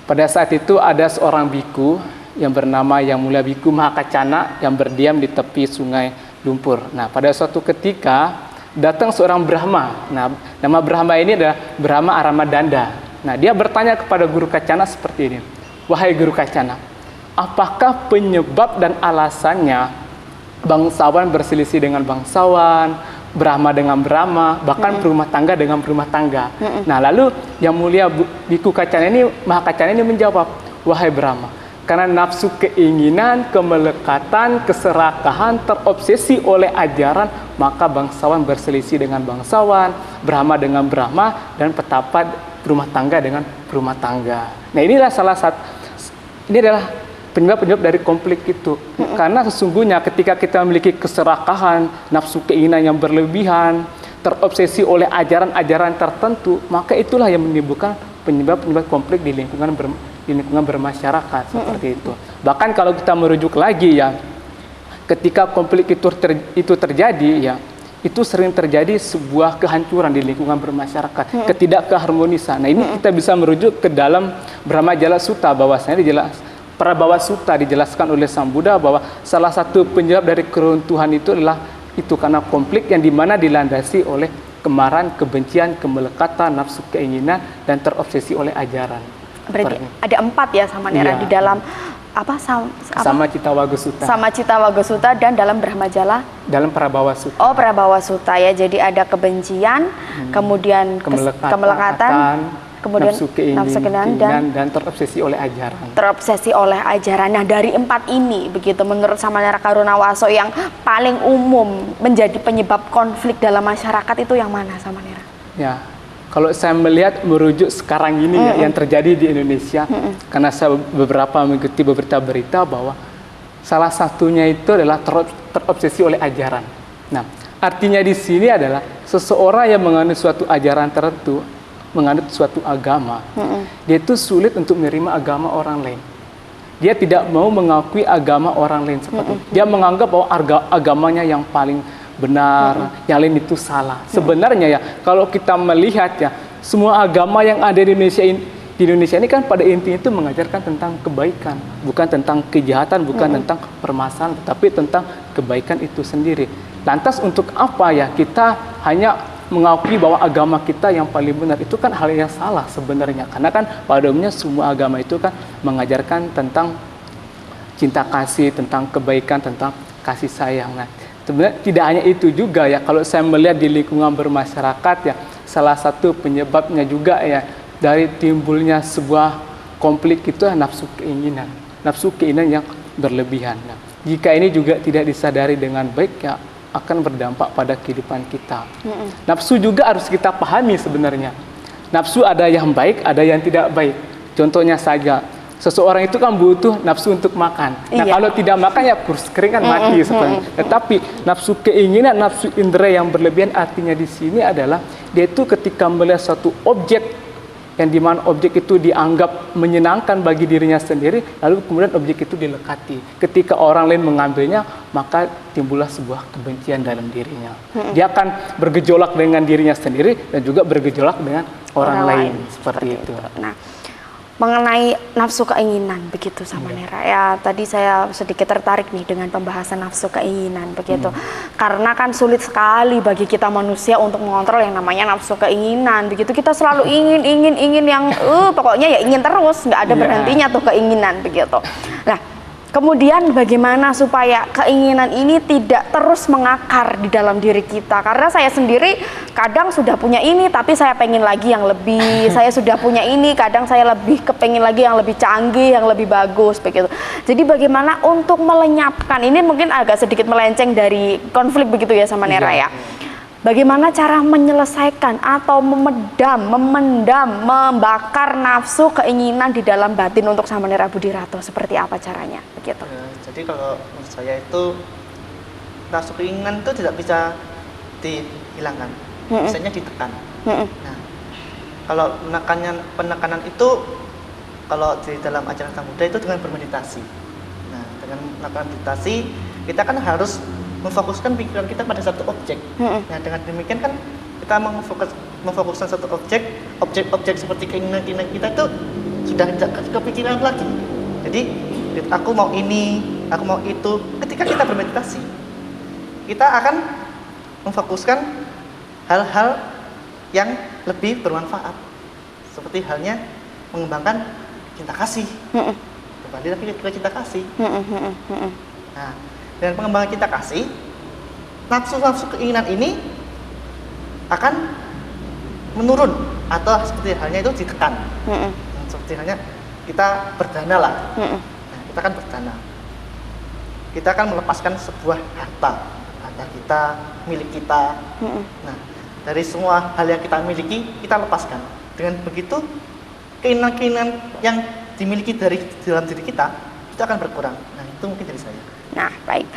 pada saat itu ada seorang biku yang bernama Yang Mulia Biku Mahakacana yang berdiam di tepi sungai lumpur. Nah, pada suatu ketika datang seorang Brahma. Nah, nama Brahma ini adalah Brahma Aramadanda. Nah, dia bertanya kepada Guru Kacana seperti ini. Wahai Guru Kacana, apakah penyebab dan alasannya bangsawan berselisih dengan bangsawan, Brahma dengan Brahma, bahkan berumah tangga dengan berumah tangga? Nah, lalu Yang Mulia Biku Kacana ini, Mahakacana ini menjawab, wahai Brahma, karena nafsu keinginan, kemelekatan, keserakahan, terobsesi oleh ajaran, maka bangsawan berselisih dengan bangsawan, Brahma dengan Brahma, dan petapa berumah tangga dengan berumah tangga. Nah, inilah ini adalah penyebab-penyebab dari konflik itu. Karena sesungguhnya ketika kita memiliki keserakahan, nafsu keinginan yang berlebihan, terobsesi oleh ajaran-ajaran tertentu, maka itulah yang menimbulkan penyebab-penyebab konflik di lingkungan bermasyarakat, seperti itu. Bahkan kalau kita merujuk lagi ya, ketika konflik itu terjadi ya, itu sering terjadi sebuah kehancuran di lingkungan bermasyarakat, ketidakkeharmonisan. Nah, ini kita bisa merujuk ke dalam Brahmajala Sutta, bahwasanya Prabhawa Sutta dijelaskan oleh Sang Buddha bahwa salah satu penyebab dari keruntuhan itu adalah itu karena konflik yang dimana dilandasi oleh kemarahan, kebencian, kemelekatan, nafsu keinginan, dan terobsesi oleh ajaran. Berarti ada 4 ya Samanera di dalam Samacitawago Sutta. Samacitawago Sutta dan dalam Brahmajala? Dalam Prabhawa Sutta. Oh, Prabhawa Sutta ya. Jadi ada kebencian, kemudian kemelekatan, kemudian nafsu keinginan dan terobsesi oleh ajaran. Terobsesi oleh ajaran. Nah, dari 4 ini begitu menurut Samanera Karunawaso yang paling umum menjadi penyebab konflik dalam masyarakat itu yang mana, Samanera? Ya. Kalau saya melihat merujuk sekarang ini ya, yang terjadi di Indonesia, karena saya mengikuti beberapa berita bahwa salah satunya itu adalah terobsesi oleh ajaran. Nah, artinya di sini adalah seseorang yang menganut suatu ajaran tertentu, menganut suatu agama, dia itu sulit untuk menerima agama orang lain. Dia tidak mau mengakui agama orang lain seperti itu. Dia menganggap bahwa agamanya yang paling benar, yang lain itu salah. Sebenarnya ya, kalau kita melihat ya, semua agama yang ada di Indonesia ini kan pada intinya itu mengajarkan tentang kebaikan, bukan tentang kejahatan, bukan tentang permasalahan, tapi tentang kebaikan itu sendiri. Lantas untuk apa ya kita hanya mengakui bahwa agama kita yang paling benar? Itu kan hal yang salah sebenarnya, karena kan pada umumnya semua agama itu kan mengajarkan tentang cinta kasih, tentang kebaikan, tentang kasih sayang. Nah, sebenarnya tidak hanya itu juga ya, kalau saya melihat di lingkungan bermasyarakat ya, salah satu penyebabnya juga ya dari timbulnya sebuah konflik itu nafsu keinginan yang berlebihan. Nah, jika ini juga tidak disadari dengan baik ya akan berdampak pada kehidupan kita. Nafsu juga harus kita pahami sebenarnya. Nafsu ada yang baik, ada yang tidak baik. Contohnya saja, seseorang itu kan butuh nafsu untuk makan. Nah, kalau tidak makan ya kurus kering kan mati sebenarnya. Tetapi nafsu keinginan, nafsu indera yang berlebihan artinya di sini adalah dia itu ketika melihat suatu objek yang dimana objek itu dianggap menyenangkan bagi dirinya sendiri, lalu kemudian objek itu dilekati. Ketika orang lain mengambilnya, maka timbullah sebuah kebencian dalam dirinya. Dia akan bergejolak dengan dirinya sendiri dan juga bergejolak dengan orang lain. Seperti itu. Nah, mengenai nafsu keinginan begitu Samanera ya, tadi saya sedikit tertarik nih dengan pembahasan nafsu keinginan begitu, karena kan sulit sekali bagi kita manusia untuk mengontrol yang namanya nafsu keinginan begitu. Kita selalu ingin yang pokoknya ya ingin terus, nggak ada berhentinya tuh keinginan begitu. Nah, Kemudian bagaimana supaya keinginan ini tidak terus mengakar di dalam diri kita? Karena saya sendiri kadang sudah punya ini, tapi saya pengen lagi yang lebih. Saya sudah punya ini, kadang saya lebih kepengin lagi yang lebih canggih, yang lebih bagus, begitu. Jadi bagaimana untuk melenyapkan? Ini mungkin agak sedikit melenceng dari konflik begitu ya sama Nera ya. Bagaimana cara menyelesaikan atau memendam, membakar nafsu keinginan di dalam batin untuk Samanera Budirato? Seperti apa caranya? Begitu. Jadi kalau menurut saya itu nafsu keinginan itu tidak bisa dihilangkan, biasanya ditekan. Nah, kalau penekanan itu kalau di dalam ajaran Sang Buddha itu dengan bermeditasi. Nah, dengan melakukan meditasi kita kan harus memfokuskan pikiran kita pada satu objek. Nah, dengan demikian kan kita memfokuskan satu objek seperti keinginan kita itu sudah tidak kepikiran lagi. Jadi aku mau ini, aku mau itu. Ketika kita bermeditasi, kita akan memfokuskan hal-hal yang lebih bermanfaat. Seperti halnya mengembangkan cinta kasih. Kembali lagi ke cinta kasih. Nah, dengan pengembangan cinta kasih, nafsu-nafsu keinginan ini akan menurun atau seperti halnya itu ditekan. Seperti halnya kita berdana lah. Nah, kita akan berdana. Kita akan melepaskan sebuah harta kita, milik kita. Nah, dari semua hal yang kita miliki, kita lepaskan. Dengan begitu, keinginan-keinginan yang dimiliki dari dalam diri kita itu akan berkurang. Nah, itu mungkin dari saya. Nah, baik.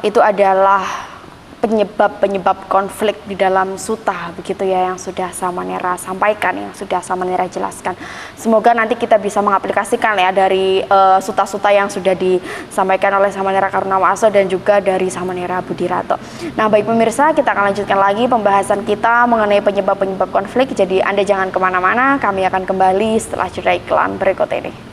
Itu adalah penyebab konflik di dalam sutta begitu ya, yang sudah Samanera sampaikan, yang sudah Samanera jelaskan. Semoga nanti kita bisa mengaplikasikan ya dari sutta-sutta yang sudah disampaikan oleh Samanera Karunawaso dan juga dari Samanera Budirato. Nah, baik pemirsa, kita akan lanjutkan lagi pembahasan kita mengenai penyebab-penyebab konflik. Jadi Anda jangan kemana-mana, kami akan kembali setelah jeda iklan berikut ini.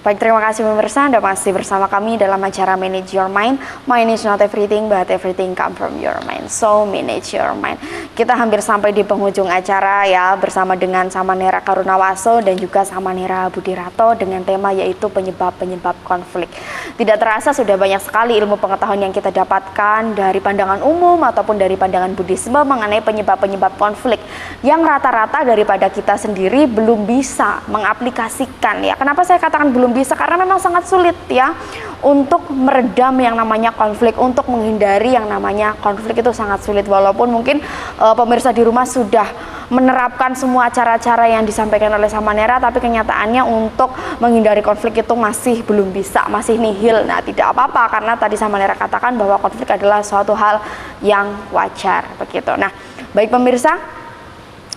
Baik, terima kasih pemirsa, Anda masih bersama kami dalam acara Manage Your Mind. Mind is not everything, but everything come from your mind. So, manage your mind. Kita hampir sampai di penghujung acara ya, bersama dengan Samanera Karunawaso dan juga Samanera Budirato dengan tema yaitu penyebab-penyebab konflik. Tidak terasa sudah banyak sekali ilmu pengetahuan yang kita dapatkan dari pandangan umum ataupun dari pandangan Buddhisme mengenai penyebab-penyebab konflik yang rata-rata daripada kita sendiri belum bisa mengaplikasikan ya. Kenapa saya katakan belum bisa? Karena memang sangat sulit ya untuk meredam yang namanya konflik, untuk menghindari yang namanya konflik itu sangat sulit. Walaupun mungkin pemirsa di rumah sudah menerapkan semua cara-cara yang disampaikan oleh Samanera, tapi kenyataannya untuk menghindari konflik itu masih belum bisa, masih nihil. Nah, tidak apa-apa karena tadi Samanera katakan bahwa konflik adalah suatu hal yang wajar begitu. Nah, baik pemirsa,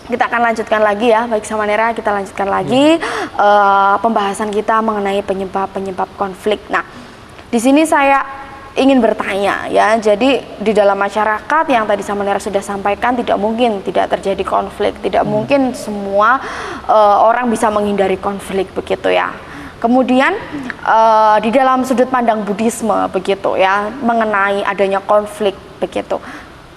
kita akan lanjutkan lagi ya, baik Samanera, kita lanjutkan lagi pembahasan kita mengenai penyebab-penyebab konflik. Nah, di sini saya ingin bertanya ya, jadi di dalam masyarakat yang tadi Samanera sudah sampaikan tidak mungkin tidak terjadi konflik, tidak mungkin semua orang bisa menghindari konflik begitu ya. Kemudian di dalam sudut pandang Buddhisme begitu ya, mengenai adanya konflik begitu.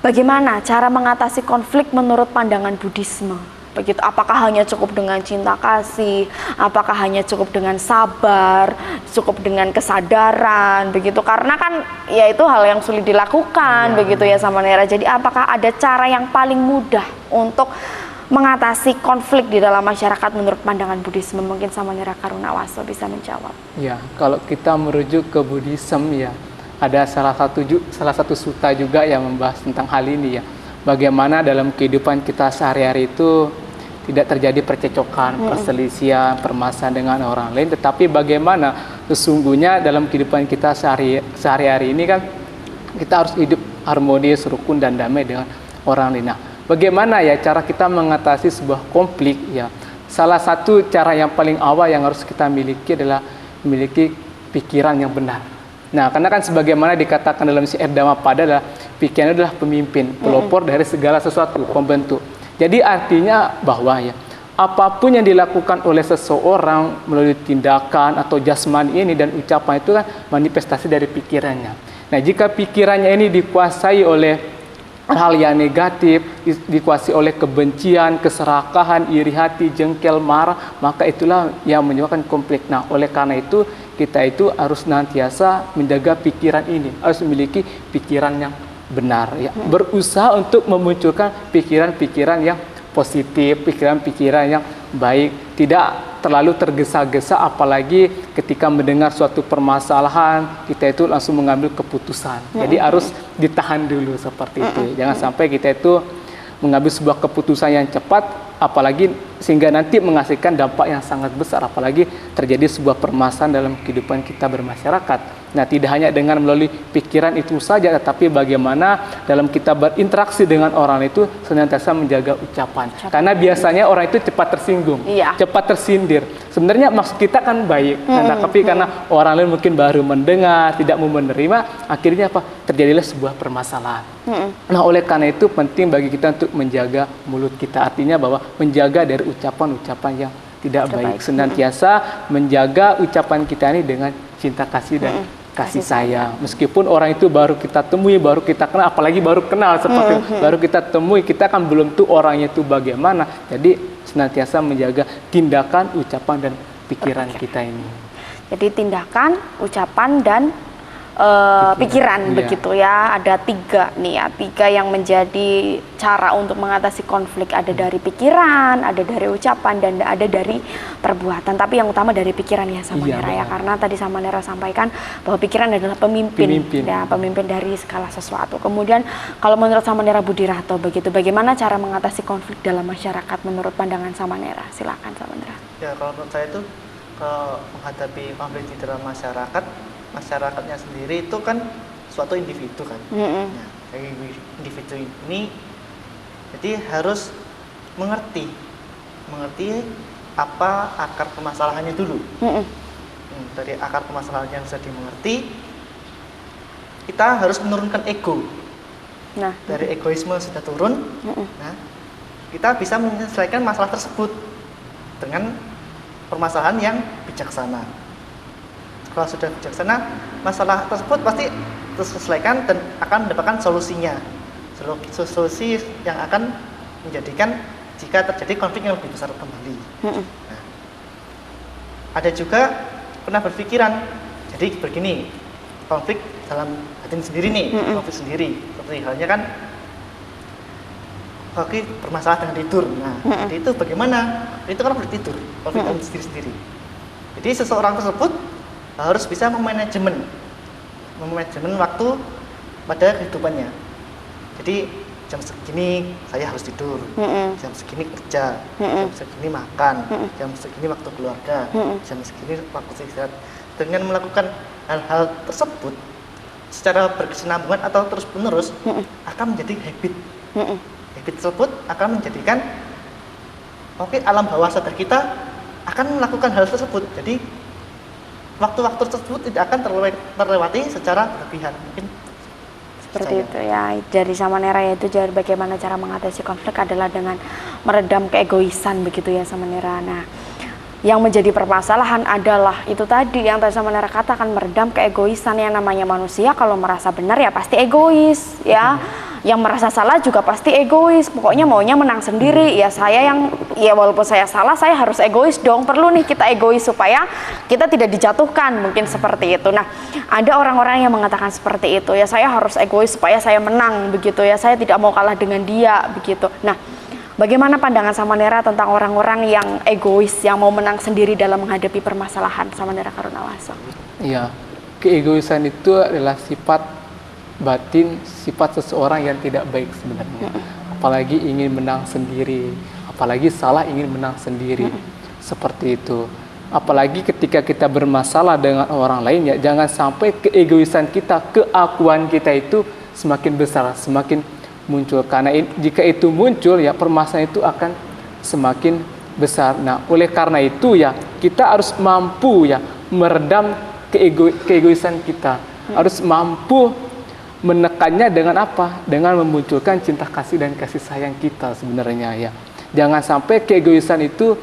Bagaimana cara mengatasi konflik menurut pandangan Buddhisme? Begitu, apakah hanya cukup dengan cinta kasih? Apakah hanya cukup dengan sabar? Cukup dengan kesadaran? Begitu, karena kan ya itu hal yang sulit dilakukan begitu ya Samanera. Jadi apakah ada cara yang paling mudah untuk mengatasi konflik di dalam masyarakat menurut pandangan Buddhisme? Mungkin Samanera Karunawaso bisa menjawab. Ya, kalau kita merujuk ke Buddhisme ya, ada salah satu sutta juga yang membahas tentang hal ini ya. Bagaimana dalam kehidupan kita sehari-hari itu tidak terjadi percecokan, perselisihan, permasalahan dengan orang lain, tetapi bagaimana sesungguhnya dalam kehidupan kita sehari-hari ini kan kita harus hidup harmonis, rukun dan damai dengan orang lain. Nah, bagaimana ya cara kita mengatasi sebuah konflik ya? Salah satu cara yang paling awal yang harus kita miliki adalah memiliki pikiran yang benar. Nah, karena kan sebagaimana dikatakan dalam Syair Dhammapada adalah pikiran adalah pemimpin, pelopor dari segala sesuatu, pembentuk. Jadi artinya bahwa ya, apapun yang dilakukan oleh seseorang melalui tindakan atau jasmani ini dan ucapan itu kan manifestasi dari pikirannya. Nah, jika pikirannya ini dikuasai oleh hal yang negatif, dikuasai oleh kebencian, keserakahan, iri hati, jengkel, marah, maka itulah yang menyebabkan konflik. Nah, oleh karena itu kita itu harus senantiasa menjaga pikiran ini, harus memiliki pikiran yang benar, ya. Berusaha untuk memunculkan pikiran-pikiran yang positif, pikiran-pikiran yang baik, tidak terlalu tergesa-gesa, apalagi ketika mendengar suatu permasalahan kita itu langsung mengambil keputusan. Jadi harus ditahan dulu seperti itu. Jangan sampai kita itu mengambil sebuah keputusan yang cepat, apalagi sehingga nanti menghasilkan dampak yang sangat besar, apalagi terjadi sebuah permasalahan dalam kehidupan kita bermasyarakat. Nah, tidak hanya dengan melalui pikiran itu saja, tetapi bagaimana dalam kita berinteraksi dengan orang itu senantiasa menjaga ucapan. Karena biasanya orang itu cepat tersinggung, cepat tersindir. Sebenarnya maksud kita kan baik, tapi karena orang lain mungkin baru mendengar, tidak mau menerima, akhirnya apa? Terjadilah sebuah permasalahan. Nah, oleh karena itu penting bagi kita untuk menjaga mulut kita. Artinya bahwa menjaga dari ucapan-ucapan yang tidak baik. Senantiasa menjaga ucapan kita ini dengan cinta kasih dan kasih sayang. Meskipun orang itu baru kita temui, baru kita kenal, apalagi baru kenal seperti itu, baru kita temui, kita kan belum tahu orangnya itu bagaimana. Jadi senantiasa menjaga tindakan, ucapan dan pikiran kita ini. Jadi tindakan, ucapan dan pikiran begitu ya. Ada 3 nih ya, 3 yang menjadi cara untuk mengatasi konflik. Ada dari pikiran, ada dari ucapan, dan ada dari perbuatan. Tapi yang utama dari pikiran ya Samanera ya, karena tadi Samanera sampaikan bahwa pikiran adalah pemimpin. Ya, pemimpin dari segala sesuatu. Kemudian kalau menurut Samanera Budirato begitu, bagaimana cara mengatasi konflik dalam masyarakat menurut pandangan Samanera? Silakan Samanera. Ya, kalau menurut saya itu kalau menghadapi konflik di dalam masyarakat, masyarakatnya sendiri itu kan suatu individu kan. Nah, dari individu ini jadi harus mengerti apa akar permasalahannya dulu. Dari akar permasalahan yang sudah dimengerti, kita harus menurunkan ego. Nah, dari egoisme sudah turun, nah, kita bisa menyelesaikan masalah tersebut dengan permasalahan yang bijaksana. Kalau sudah bijaksana, masalah tersebut pasti terselesaikan dan akan mendapatkan solusinya. Solusi yang akan menjadikan jika terjadi konflik yang lebih besar kembali. Nah, ada juga pernah berpikiran, jadi begini, konflik dalam hati sendiri nih, konflik sendiri. Seperti halnya kan, konflik bermasalah dengan tidur. Nah, jadi itu bagaimana? Itu kan konflik tidur, konflik dalam sendiri-sendiri. Jadi seseorang tersebut harus bisa memanajemen waktu pada kehidupannya. Jadi jam segini saya harus tidur, jam segini kerja, jam segini makan, jam segini waktu keluarga, jam segini waktu istirahat. Dengan melakukan hal-hal tersebut secara berkesinambungan atau terus-menerus akan menjadi habit. Habit tersebut akan menjadikan alam bawah sadar kita akan melakukan hal tersebut. Jadi waktu-waktu tersebut tidak akan terlewati secara berlebihan. Mungkin seperti itu ya. Dari Samanera yaitu bagaimana cara mengatasi konflik adalah dengan meredam keegoisan begitu ya Samanera. Nah, yang menjadi permasalahan adalah itu tadi yang tadi Samanera katakan, meredam keegoisan. Yang namanya manusia kalau merasa benar ya pasti egois ya. Yang merasa salah juga pasti egois, pokoknya maunya menang sendiri. Ya walaupun saya salah, saya harus egois dong. Perlu nih kita egois supaya kita tidak dijatuhkan, mungkin seperti itu. Nah, ada orang-orang yang mengatakan seperti itu, ya saya harus egois supaya saya menang begitu ya, saya tidak mau kalah dengan dia begitu. Nah, bagaimana pandangan Samanera tentang orang-orang yang egois, yang mau menang sendiri dalam menghadapi permasalahan? Samanera Karunawaso. Iya, keegoisan itu adalah sifat batin, sifat seseorang yang tidak baik sebenarnya. Apalagi ingin menang sendiri, apalagi salah ingin menang sendiri. Seperti itu. Apalagi ketika kita bermasalah dengan orang lain, ya jangan sampai keegoisan kita, keakuan kita itu semakin besar, semakin muncul. Karena jika itu muncul, ya permasalahan itu akan semakin besar. Nah, oleh karena itu ya kita harus mampu ya meredam keegoisan kita. Harus mampu menekannya dengan apa? Dengan memunculkan cinta kasih dan kasih sayang kita sebenarnya ya. Jangan sampai keegoisan itu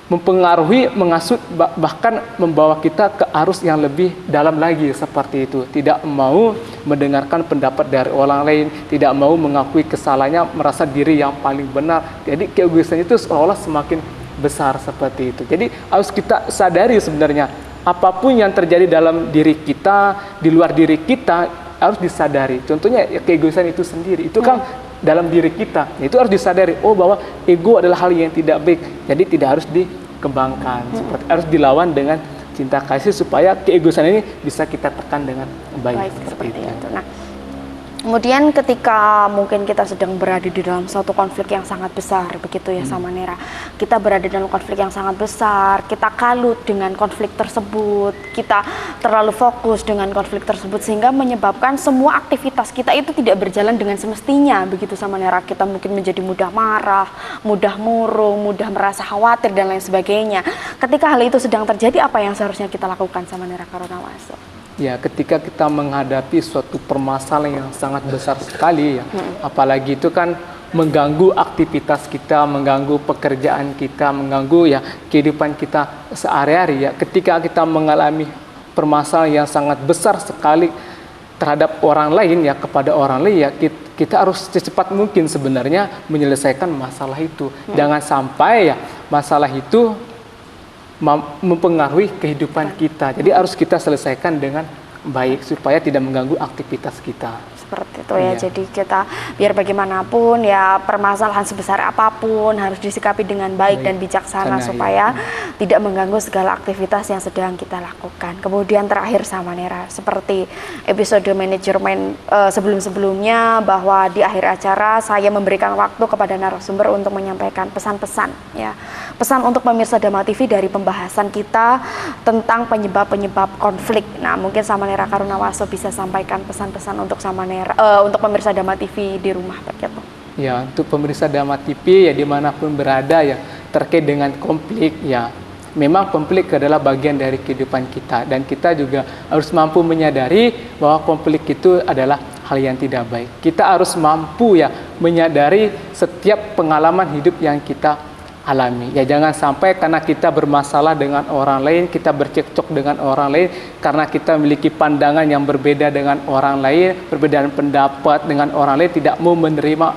mempengaruhi, mengasut, bahkan membawa kita ke arus yang lebih dalam lagi seperti itu. Tidak mau mendengarkan pendapat dari orang lain, tidak mau mengakui kesalahannya, merasa diri yang paling benar. Jadi keegoisan itu seolah-olah semakin besar seperti itu. Jadi harus kita sadari sebenarnya apapun yang terjadi dalam diri kita, di luar diri kita harus disadari. Contohnya ya, keegoisan itu sendiri, itu kan dalam diri kita. Itu harus disadari, oh bahwa ego adalah hal yang tidak baik. Jadi tidak harus dikembangkan, harus dilawan dengan cinta kasih supaya keegoisan ini bisa kita tekan dengan baik seperti itu. Nah, kemudian ketika mungkin kita sedang berada di dalam suatu konflik yang sangat besar, begitu ya Samanera. Kita berada dalam konflik yang sangat besar, kita kalut dengan konflik tersebut, kita terlalu fokus dengan konflik tersebut sehingga menyebabkan semua aktivitas kita itu tidak berjalan dengan semestinya, begitu Samanera. Kita mungkin menjadi mudah marah, mudah murung, mudah merasa khawatir dan lain sebagainya. Ketika hal itu sedang terjadi, apa yang seharusnya kita lakukan Samanera Karunawaso? Ya, ketika kita menghadapi suatu permasalahan yang sangat besar sekali ya, apalagi itu kan mengganggu aktivitas kita, mengganggu pekerjaan kita, mengganggu ya kehidupan kita sehari-hari ya. Ketika kita mengalami permasalahan yang sangat besar sekali terhadap orang lain ya, kepada orang lain ya, kita harus secepat mungkin sebenarnya menyelesaikan masalah itu. Jangan sampai ya masalah itu mempengaruhi kehidupan kita. Jadi harus kita selesaikan dengan baik supaya tidak mengganggu aktivitas kita. Seperti itu ya. Jadi kita biar bagaimanapun ya permasalahan sebesar apapun harus disikapi dengan baik dan bijaksana supaya tidak mengganggu segala aktivitas yang sedang kita lakukan. Kemudian terakhir Samanera, seperti episode manajemen sebelum-sebelumnya, bahwa di akhir acara saya memberikan waktu kepada narasumber untuk menyampaikan pesan-pesan ya. Pesan untuk pemirsa Dhamma TV dari pembahasan kita tentang penyebab-penyebab konflik. Nah, mungkin Samanera Karunawaso bisa sampaikan pesan-pesan untuk untuk pemirsa Dhamma TV di rumah begitu. Ya, untuk pemirsa Dhamma TV ya dimanapun berada ya, terkait dengan konflik ya, memang konflik adalah bagian dari kehidupan kita dan kita juga harus mampu menyadari bahwa konflik itu adalah hal yang tidak baik. Kita harus mampu ya menyadari setiap pengalaman hidup yang kita alami. Ya jangan sampai karena kita bermasalah dengan orang lain, kita bercekcok dengan orang lain, karena kita memiliki pandangan yang berbeda dengan orang lain, perbedaan pendapat dengan orang lain, tidak mau menerima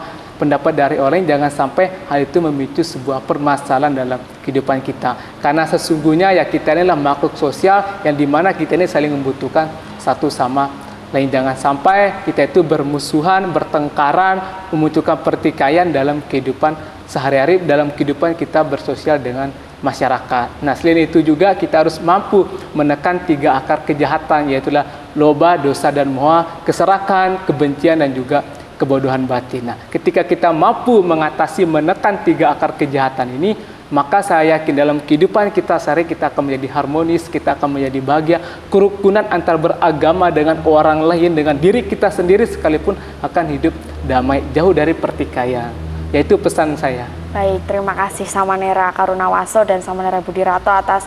pendapat dari orang lain, jangan sampai hal itu memicu sebuah permasalahan dalam kehidupan kita. Karena sesungguhnya ya kita inilah makhluk sosial yang dimana kita ini saling membutuhkan satu sama lain. Jangan sampai kita itu bermusuhan, bertengkaran, memunculkan pertikaian dalam kehidupan sehari-hari, dalam kehidupan kita bersosial dengan masyarakat. Nah, selain itu juga kita harus mampu menekan 3 akar kejahatan, yaitu loba, dosa dan moha, keserakan, kebencian dan juga kebodohan batin. Nah, ketika kita mampu mengatasi, menekan 3 akar kejahatan ini, maka saya yakin dalam kehidupan kita sehari kita akan menjadi harmonis, kita akan menjadi bahagia. Kerukunan antar beragama dengan orang lain, dengan diri kita sendiri sekalipun akan hidup damai, jauh dari pertikaian. Yaitu pesan saya. Baik, terima kasih Samanera Karunawaso dan Samanera Budirato atas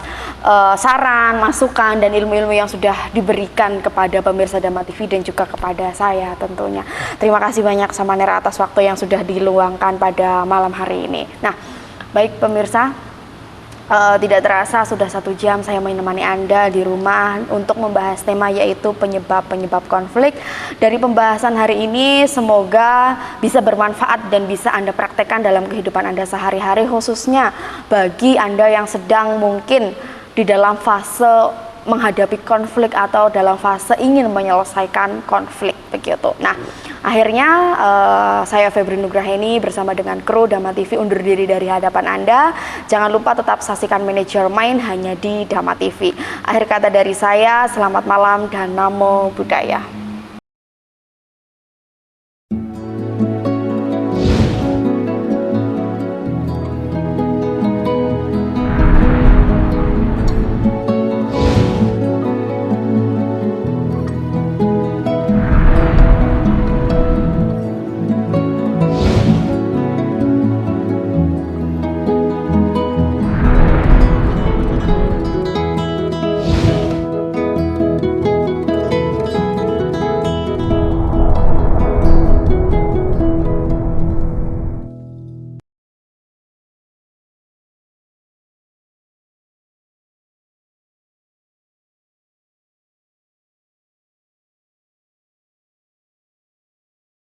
saran, masukan, dan ilmu-ilmu yang sudah diberikan kepada pemirsa Dhamma TV dan juga kepada saya tentunya. Terima kasih banyak Samanera atas waktu yang sudah diluangkan pada malam hari ini. Nah, baik pemirsa, tidak terasa sudah 1 jam saya menemani Anda di rumah untuk membahas tema yaitu penyebab-penyebab konflik. Dari pembahasan hari ini semoga bisa bermanfaat dan bisa Anda praktekkan dalam kehidupan Anda sehari-hari, khususnya bagi Anda yang sedang mungkin di dalam fase menghadapi konflik atau dalam fase ingin menyelesaikan konflik begitu. Nah, akhirnya saya Febri Nugraheni bersama dengan kru Dhamma TV undur diri dari hadapan Anda. Jangan lupa tetap saksikan Manage Your Mind hanya di Dhamma TV. Akhir kata dari saya, selamat malam dan namo buddhaya.